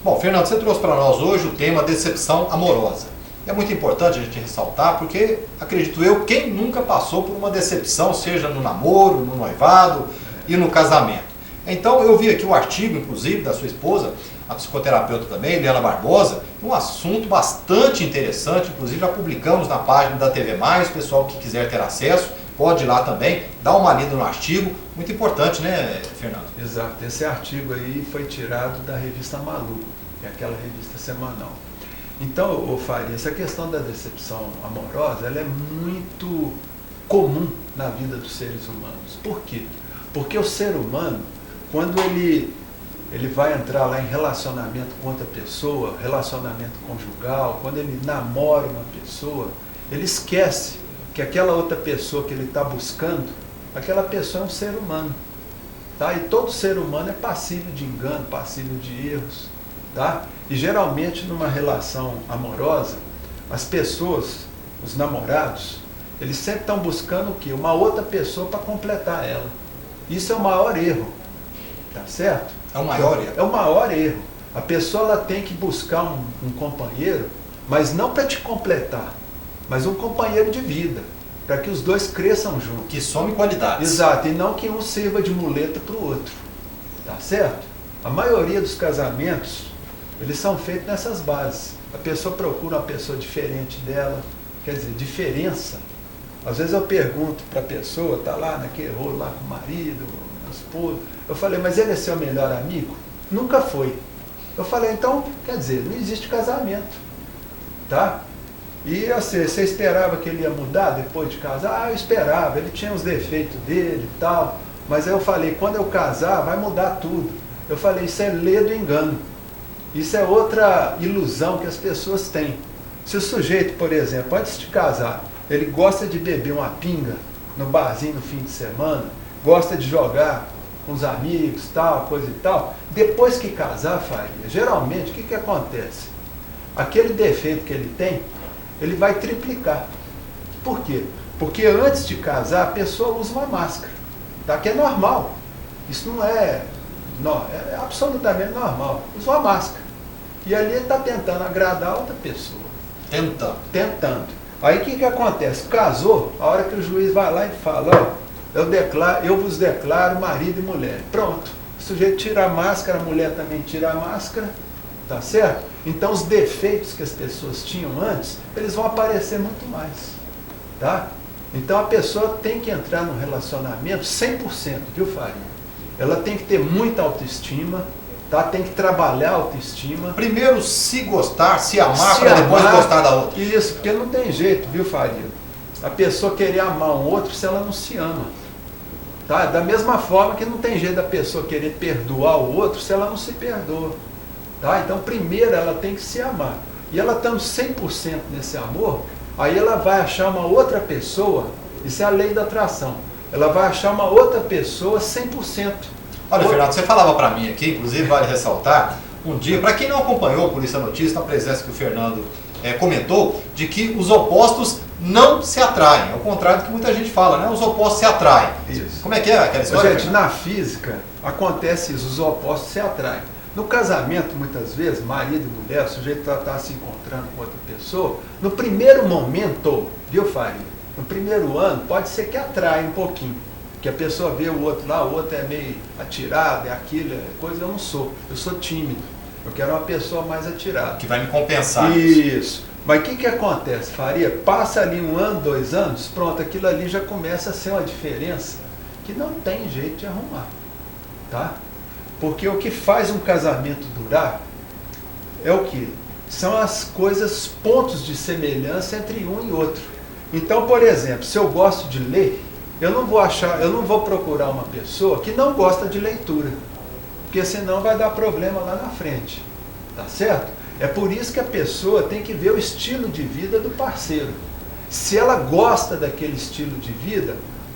Bom, Fernando, você trouxe para nós hoje o tema decepção amorosa. É muito importante a gente ressaltar, porque, acredito eu, quem nunca passou por uma decepção, seja no namoro, no noivado e no casamento. Então, eu vi aqui o artigo, inclusive, da sua esposa, a psicoterapeuta também, Eliana Barbosa, um assunto bastante interessante, inclusive já publicamos na página da TV+, o pessoal que quiser ter acesso, pode ir lá também, dar uma lida no artigo, muito importante, né, Fernando? Exato, esse artigo aí foi tirado da revista Maluco, que é aquela revista semanal. Então, ô Faria, essa questão da decepção amorosa, ela é muito comum na vida dos seres humanos. Por quê? Porque o ser humano, quando ele vai entrar lá em relacionamento com outra pessoa, relacionamento conjugal, quando ele namora uma pessoa, ele esquece que aquela outra pessoa que ele está buscando, aquela pessoa é um ser humano. Tá? E todo ser humano é passível de engano, passível de erros. Tá? E geralmente numa relação amorosa, as pessoas, os namorados, eles sempre estão buscando o quê? Uma outra pessoa para completar ela. Isso é o maior erro. Tá certo? É o maior erro. É o maior erro. A pessoa ela tem que buscar um companheiro, mas não para te completar, mas um companheiro de vida, para que os dois cresçam juntos. Que some qualidades. Exato, e não que um sirva de muleta para o outro. Tá certo? A maioria dos casamentos, eles são feitos nessas bases. A pessoa procura uma pessoa diferente dela, quer dizer, diferença. Às vezes eu pergunto para a pessoa, tá lá naquele rolo lá com o marido, a esposa, eu falei, mas ele é seu melhor amigo? Nunca foi. Eu falei, então, quer dizer, não existe casamento. Tá? E assim, você esperava que ele ia mudar depois de casar? Ah, eu esperava, ele tinha os defeitos dele e tal. Mas aí eu falei, quando eu casar, vai mudar tudo. Eu falei, isso é lei do engano. Isso é outra ilusão que as pessoas têm. Se o sujeito, por exemplo, antes de casar, ele gosta de beber uma pinga no barzinho no fim de semana, gosta de jogar com os amigos, tal, coisa e tal, depois que casar, Faria, geralmente, o que acontece? Aquele defeito que ele tem, ele vai triplicar. Por quê? Porque antes de casar, a pessoa usa uma máscara, tá? Que é normal. Isso não é absolutamente normal. Usa uma máscara. E ali ele está tentando agradar outra pessoa. Tentando. Aí o que acontece? Casou, a hora que o juiz vai lá e fala, ó, eu vos declaro marido e mulher. Pronto. O sujeito tira a máscara, a mulher também tira a máscara, tá certo? Então os defeitos que as pessoas tinham antes, eles vão aparecer muito mais. Tá? Então a pessoa tem que entrar no relacionamento 100%, viu, Faria? Ela tem que ter muita autoestima, tá? Tem que trabalhar a autoestima. Primeiro se gostar, se amar, para depois gostar da outra. Isso, porque não tem jeito, viu, Faria? A pessoa querer amar um outro se ela não se ama. Tá? Da mesma forma que não tem jeito da pessoa querer perdoar o outro se ela não se perdoa. Tá? Então primeiro ela tem que se amar. E ela estando 100% nesse amor, aí ela vai achar uma outra pessoa, isso é a lei da atração, ela vai achar uma outra pessoa 100%. Olha, Fernando, você falava para mim aqui, inclusive vale ressaltar, um dia, para quem não acompanhou por isso a notícia, na presença que o Fernando comentou, de que os opostos não se atraem, ao contrário do que muita gente fala, né? Os opostos se atraem. Isso. Como é que é aquela história? Gente, na física acontece isso, os opostos se atraem. No casamento, muitas vezes, marido e mulher, o sujeito está se encontrando com outra pessoa, no primeiro momento, viu, Faria? No primeiro ano, pode ser que atrai um pouquinho. Que a pessoa vê o outro lá, o outro é meio atirado, é aquilo, é coisa, eu não sou. Eu sou tímido. Eu quero uma pessoa mais atirada. Que vai me compensar. Isso. Mas o que acontece, Faria? Passa ali 1 ano, 2 anos, pronto, aquilo ali já começa a ser uma diferença que não tem jeito de arrumar. Tá? Porque o que faz um casamento durar é o quê? São as coisas, pontos de semelhança entre um e outro. Então, por exemplo, se eu gosto de ler, eu não vou procurar uma pessoa que não gosta de leitura, porque senão vai dar problema lá na frente, tá certo? É por isso que a pessoa tem que ver o estilo de vida do parceiro. Se ela gosta daquele estilo de vida,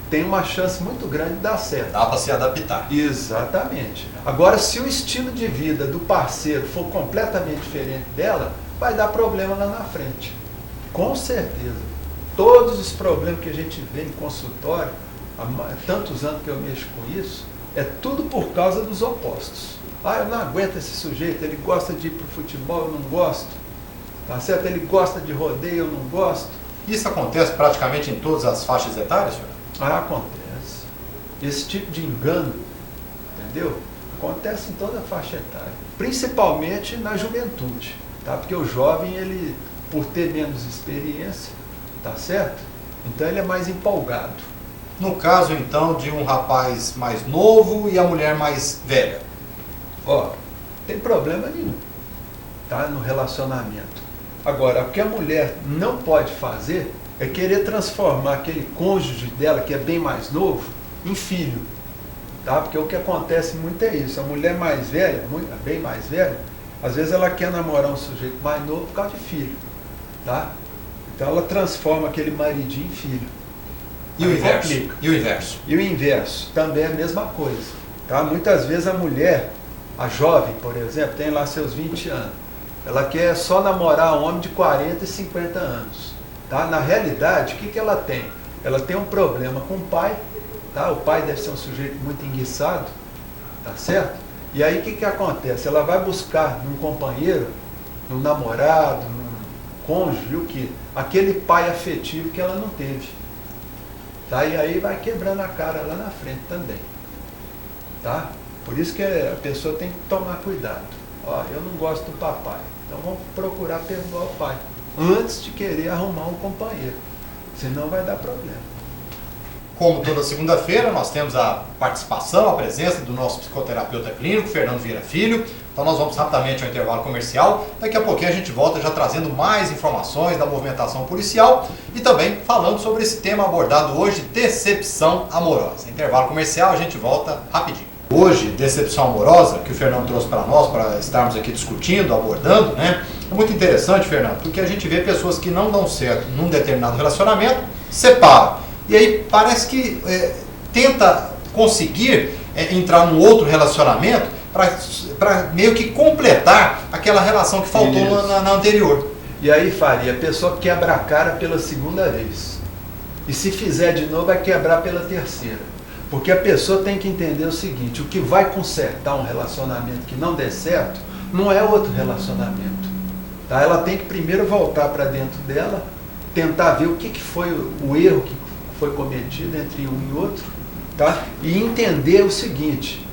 tem uma chance muito grande de dar certo. Dá para se adaptar. Exatamente. Agora, se o estilo de vida do parceiro for completamente diferente dela, vai dar problema lá na frente. Com certeza. Todos os problemas que a gente vê em consultório, há tantos anos que eu mexo com isso, é tudo por causa dos opostos. Ah, eu não aguento esse sujeito, ele gosta de ir para o futebol, eu não gosto. Tá certo? Ele gosta de rodeio, eu não gosto. Isso acontece praticamente em todas as faixas etárias, senhor? Ah, acontece. Esse tipo de engano, entendeu? Acontece em toda a faixa etária. Principalmente na juventude, tá? Porque o jovem, ele, por ter menos experiência, tá certo? Então ele é mais empolgado. No caso, então, de um rapaz mais novo e a mulher mais velha? Ó, não tem problema nenhum, tá? No relacionamento. Agora, o que a mulher não pode fazer é querer transformar aquele cônjuge dela, que é bem mais novo, em filho, tá? Porque o que acontece muito é isso. A mulher mais velha, bem mais velha, às vezes ela quer namorar um sujeito mais novo por causa de filho, tá? Então ela transforma aquele maridinho em filho. E o inverso? E o inverso? E o inverso também é a mesma coisa, tá? Muitas vezes a mulher, a jovem, por exemplo, tem lá seus 20 anos. Ela quer só namorar um homem de 40 e 50 anos. Tá? Na realidade, o que ela tem? Ela tem um problema com o pai. Tá? O pai deve ser um sujeito muito enguiçado. Tá certo? E aí o que acontece? Ela vai buscar num companheiro, num namorado, num cônjuge, o quê? Aquele pai afetivo que ela não teve. Tá? E aí vai quebrando a cara lá na frente também. Tá? Por isso que a pessoa tem que tomar cuidado. Ó, eu não gosto do papai, então vamos procurar perdoar o pai, antes de querer arrumar um companheiro, senão vai dar problema. Como toda segunda-feira, nós temos a participação, a presença do nosso psicoterapeuta clínico, Fernando Vieira Filho. Então nós vamos rapidamente ao intervalo comercial. Daqui a pouquinho a gente volta já trazendo mais informações da movimentação policial e também falando sobre esse tema abordado hoje, decepção amorosa. Intervalo comercial, a gente volta rapidinho. Hoje, decepção amorosa, que o Fernando trouxe para nós, para estarmos aqui discutindo, abordando, né? É muito interessante, Fernando, porque a gente vê pessoas que não dão certo num determinado relacionamento, separam. E aí parece que tenta conseguir entrar num outro relacionamento para meio que completar aquela relação que faltou na anterior. E aí, Faria, a pessoa quebra a cara pela segunda vez. E se fizer de novo, vai quebrar pela terceira. Porque a pessoa tem que entender o seguinte, o que vai consertar um relacionamento que não der certo, não é outro relacionamento. Tá? Ela tem que primeiro voltar para dentro dela, tentar ver o que foi o erro que foi cometido entre um e outro, tá? E entender o seguinte,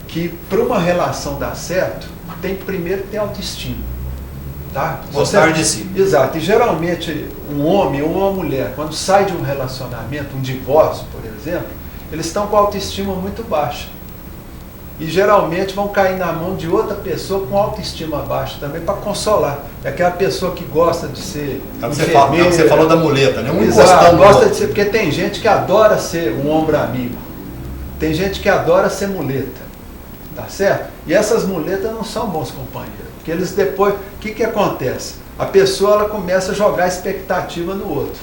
que para uma relação dar certo, tem que primeiro ter autoestima. Tá? Gostar de si. Exato. E geralmente um homem ou uma mulher, quando sai de um relacionamento, um divórcio, por exemplo, eles estão com a autoestima muito baixa. E geralmente vão cair na mão de outra pessoa com autoestima baixa também para consolar. É aquela pessoa que gosta de ser enfermeira. Você falou da muleta, né? Exato, gosta de ser, porque tem gente que adora ser um ombro amigo. Tem gente que adora ser muleta. Tá certo? E essas muletas não são bons companheiros. Porque eles depois, o que acontece? A pessoa ela começa a jogar expectativa no outro.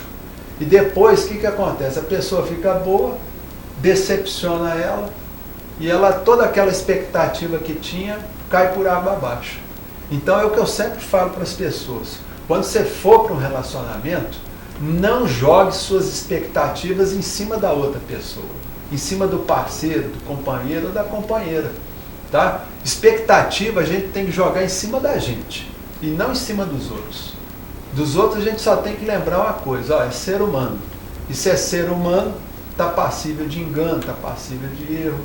E depois, o que acontece? A pessoa fica boa, decepciona ela, e ela, toda aquela expectativa que tinha, cai por água abaixo. Então é o que eu sempre falo para as pessoas. Quando você for para um relacionamento, não jogue suas expectativas em cima da outra pessoa. Em cima do parceiro, do companheiro ou da companheira. Tá? Expectativa a gente tem que jogar em cima da gente, e não em cima dos outros. Dos outros a gente só tem que lembrar uma coisa, ó, é ser humano. E se é ser humano, está passível de engano, está passível de erro.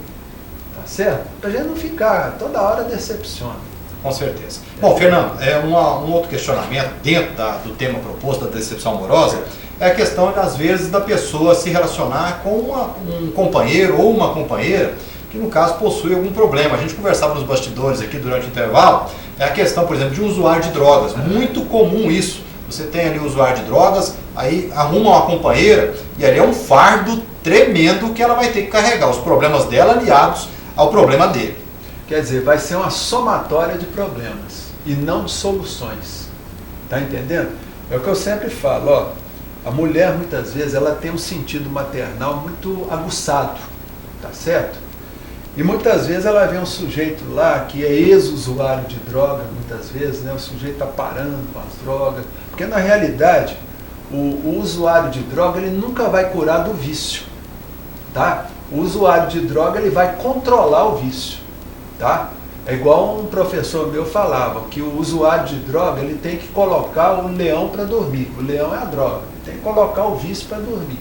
Tá certo? Para a gente não ficar toda hora decepciona. Com certeza. Bom, Fernando, um outro questionamento dentro do tema proposto da decepção amorosa é a questão, às vezes, da pessoa se relacionar com um companheiro ou uma companheira que, no caso, possui algum problema. A gente conversava nos bastidores aqui durante o intervalo, é a questão, por exemplo, de um usuário de drogas. Muito comum isso. Você tem ali um usuário de drogas, aí arruma uma companheira e ali é um fardo tremendo que ela vai ter que carregar. Os problemas dela aliados ao problema dele. Quer dizer, vai ser uma somatória de problemas e não de soluções. Tá entendendo? É o que eu sempre falo, ó. A mulher, muitas vezes, ela tem um sentido maternal muito aguçado, tá certo? E muitas vezes ela vê um sujeito lá que é ex-usuário de droga, muitas vezes, né? O sujeito está parando com as drogas. Porque, na realidade, o usuário de droga, ele nunca vai curar do vício, tá? O usuário de droga, ele vai controlar o vício, tá? É igual um professor meu falava, que o usuário de droga, ele tem que colocar o leão para dormir. O leão é a droga. Ele tem que colocar o vício para dormir.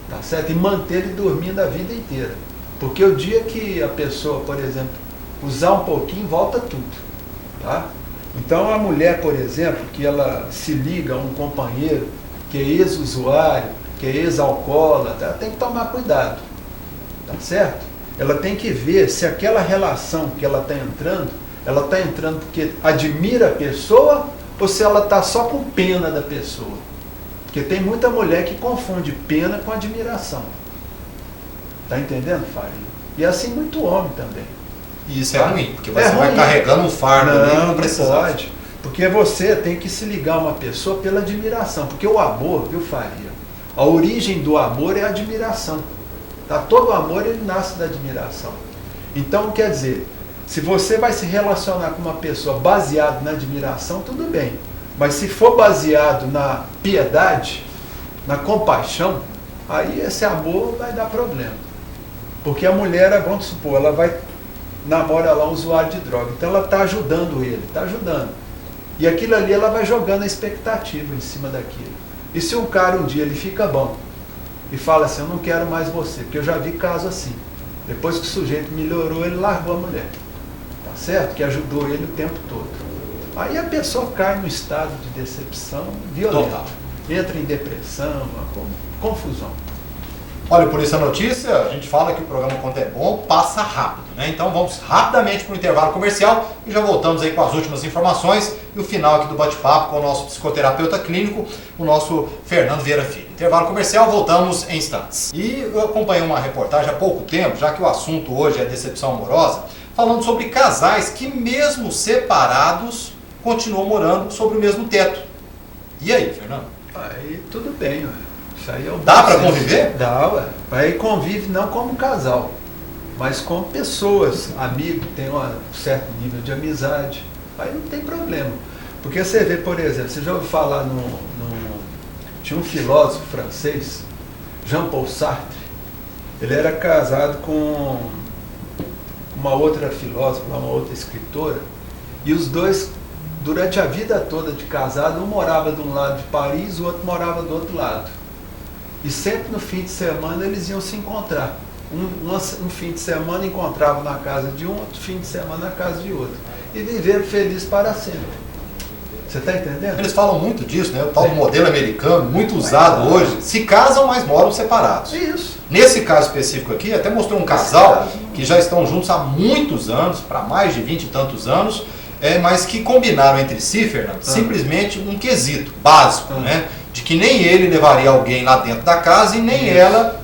Tá certo? E manter ele dormindo a vida inteira. Porque o dia que a pessoa, por exemplo, usar um pouquinho, volta tudo. Tá? Então a mulher, por exemplo, que ela se liga a um companheiro que é ex-usuário, que é ex-alcoólatra, ela tem que tomar cuidado. Tá certo? Ela tem que ver se aquela relação que ela está entrando porque admira a pessoa ou se ela está só com pena da pessoa. Porque tem muita mulher que confunde pena com admiração. Tá entendendo, Faria? E assim muito homem também. E isso é ruim, porque você vai carregando um fardo ali e não precisa. Pode. Porque você tem que se ligar a uma pessoa pela admiração. Porque o amor, viu, Faria? A origem do amor é a admiração. Tá? Todo amor ele nasce da admiração. Então, quer dizer, se você vai se relacionar com uma pessoa baseado na admiração, tudo bem. Mas se for baseado na piedade, na compaixão, aí esse amor vai dar problema. Porque a mulher, vamos supor, ela vai namora lá um usuário de droga. Então ela está ajudando ele, está ajudando. E aquilo ali ela vai jogando a expectativa em cima daquilo. E se um cara um dia ele fica bom, e fala assim, eu não quero mais você, porque eu já vi caso assim. Depois que o sujeito melhorou, ele largou a mulher. Tá certo? Que ajudou ele o tempo todo. Aí a pessoa cai num estado de decepção violenta. Total. Entra em depressão, uma confusão. Olha, por isso a notícia, a gente fala que o programa, quando é bom, passa rápido, né? Então vamos rapidamente para o intervalo comercial e já voltamos aí com as últimas informações e o final aqui do bate-papo com o nosso psicoterapeuta clínico, o nosso Fernando Vieira Filho. Intervalo comercial, voltamos em instantes. E eu acompanhei uma reportagem há pouco tempo, já que o assunto hoje é decepção amorosa, falando sobre casais que mesmo separados continuam morando sobre o mesmo teto. E aí, Fernando? Aí tudo bem, ué. Isso aí é o dá para conviver? Dá, ué. Aí convive não como casal, mas como pessoas, amigos, tem um certo nível de amizade. Aí não tem problema. Porque você vê, por exemplo, você já ouviu falar tinha um filósofo francês, Jean-Paul Sartre. Ele era casado com uma outra filósofa, uma outra escritora, e os dois, durante a vida toda de casado, um morava de um lado de Paris, o outro morava do outro lado. E sempre no fim de semana eles iam se encontrar. Um fim de semana encontravam na casa de um, outro fim de semana na casa de outro. E viveram felizes para sempre. Você está entendendo? Eles falam muito disso, né? O tal do modelo americano, muito usado hoje. Se casam, mas moram separados. Isso. Nesse caso específico aqui, até mostrou um casal que já estão juntos há muitos anos, para mais de 20 e tantos anos, mas que combinaram entre si, Fernando, simplesmente um quesito básico, né? De que nem ele levaria alguém lá dentro da casa e nem ela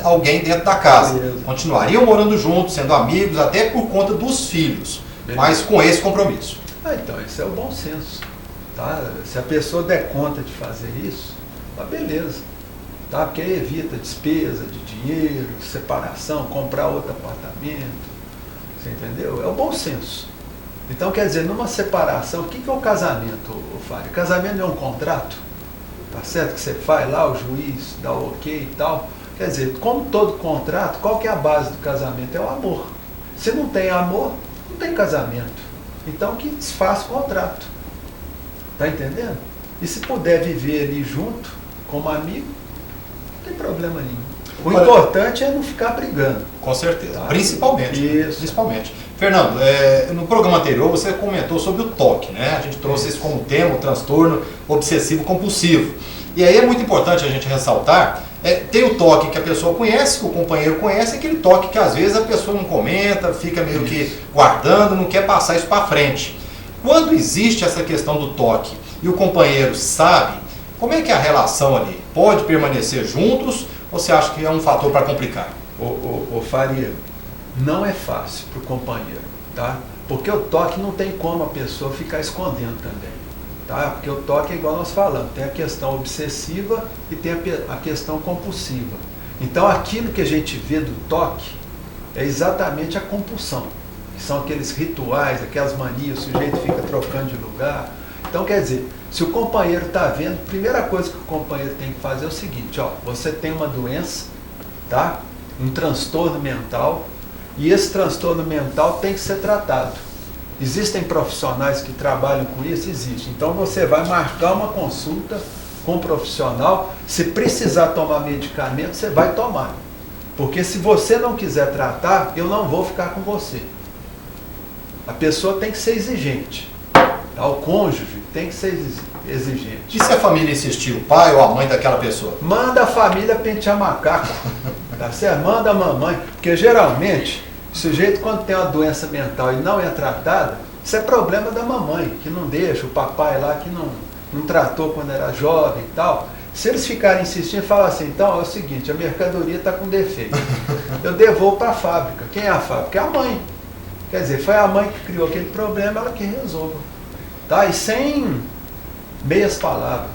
alguém dentro da casa. Continuariam morando juntos, sendo amigos, até por conta dos filhos, mas com esse compromisso. Então, esse é o bom senso. Tá? Se a pessoa der conta de fazer isso, tá beleza. Tá? Porque aí evita despesa de dinheiro, separação, comprar outro apartamento. Você entendeu? É o bom senso. Então, quer dizer, numa separação, o que é o casamento, Fábio? Casamento não é um contrato? Tá certo? Que você faz lá, o juiz dá o ok e tal. Quer dizer, como todo contrato, qual que é a base do casamento? É o amor. Se não tem amor, não tem casamento. Então que desfaça o contrato. Tá entendendo? E se puder viver ali junto, como amigo, não tem problema nenhum. O importante é não ficar brigando. Com certeza. Tá? Principalmente. Isso. Principalmente. Fernando, no programa anterior você comentou sobre o TOC, né? A gente trouxe isso como tema, o transtorno obsessivo compulsivo. E aí é muito importante a gente ressaltar, tem o TOC que a pessoa conhece, que o companheiro conhece, aquele TOC que às vezes a pessoa não comenta, fica meio que guardando, não quer passar isso para frente. Quando existe essa questão do TOC e o companheiro sabe, como é que é a relação ali? Pode permanecer juntos ou você acha que é um fator para complicar? Ô Faria, não é fácil para o companheiro, tá? Porque o TOC não tem como a pessoa ficar escondendo também, tá? Porque o TOC é igual nós falamos, tem a questão obsessiva e tem a questão compulsiva. Então aquilo que a gente vê do TOC é exatamente a compulsão, que são aqueles rituais, aquelas manias, o sujeito fica trocando de lugar. Então quer dizer, se o companheiro está vendo, a primeira coisa que o companheiro tem que fazer é o seguinte, ó, você tem uma doença, tá? Um transtorno mental, e esse transtorno mental tem que ser tratado. Existem profissionais que trabalham com isso? Existe. Então você vai marcar uma consulta com um profissional. Se precisar tomar medicamento, você vai tomar. Porque se você não quiser tratar, eu não vou ficar com você. A pessoa tem que ser exigente. Tá? O cônjuge tem que ser exigente. E se a família insistir, o pai ou a mãe daquela pessoa? Manda a família pentear macaco. Tá certo? Manda a mamãe. Porque geralmente, o sujeito quando tem uma doença mental e não é tratada, isso é problema da mamãe, que não deixa, o papai lá que não tratou quando era jovem e tal. Se eles ficarem insistindo, fala assim, então é o seguinte, a mercadoria está com defeito. Eu devolvo para a fábrica. Quem é a fábrica? É a mãe. Quer dizer, foi a mãe que criou aquele problema, ela que resolve. Tá? E sem meias palavras.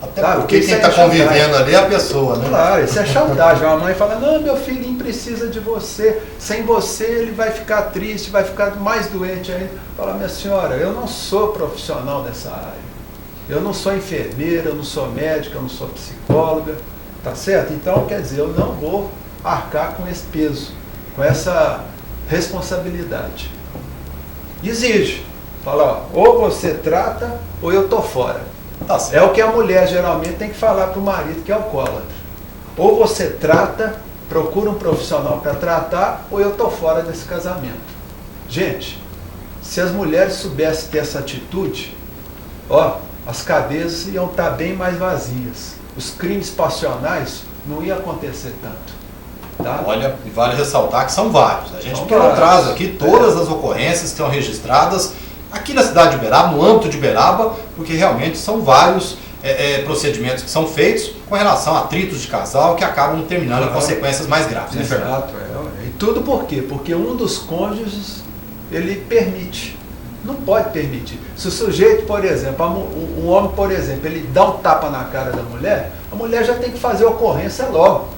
Até tá? Porque quem está convivendo ali é a pessoa, né? Claro, isso é chantagem. A mãe fala, não, meu filhinho precisa de você. Sem você ele vai ficar triste, vai ficar mais doente ainda. Fala, minha senhora, eu não sou profissional dessa área. Eu não sou enfermeira, eu não sou médica, eu não sou psicóloga, tá certo? Então, quer dizer, eu não vou arcar com esse peso, com essa responsabilidade. Exige. Fala, ó, ou você trata, ou eu tô fora. Tá certo. É o que a mulher geralmente tem que falar para o marido que é alcoólatra. Ou você trata, procura um profissional para tratar, ou eu tô fora desse casamento. Gente, se as mulheres soubessem ter essa atitude, ó, as cadeias iam estar bem mais vazias. Os crimes passionais não iam acontecer tanto. Tá? Olha, vale ressaltar que são vários. A gente São traz aqui todas as ocorrências que estão registradas aqui na cidade de Uberaba, no âmbito de Uberaba, porque realmente são vários procedimentos que são feitos com relação a atritos de casal que acabam terminando em consequências mais graves. Né, Fernando? Exato. E tudo por quê? Porque um dos cônjuges, ele permite. Não pode permitir. Se o sujeito, por exemplo, um homem, por exemplo, ele dá um tapa na cara da mulher, a mulher já tem que fazer ocorrência logo.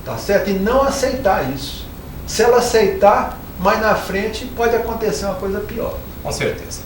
Tá certo? E não aceitar isso. Se ela aceitar, mais na frente pode acontecer uma coisa pior. Com certeza.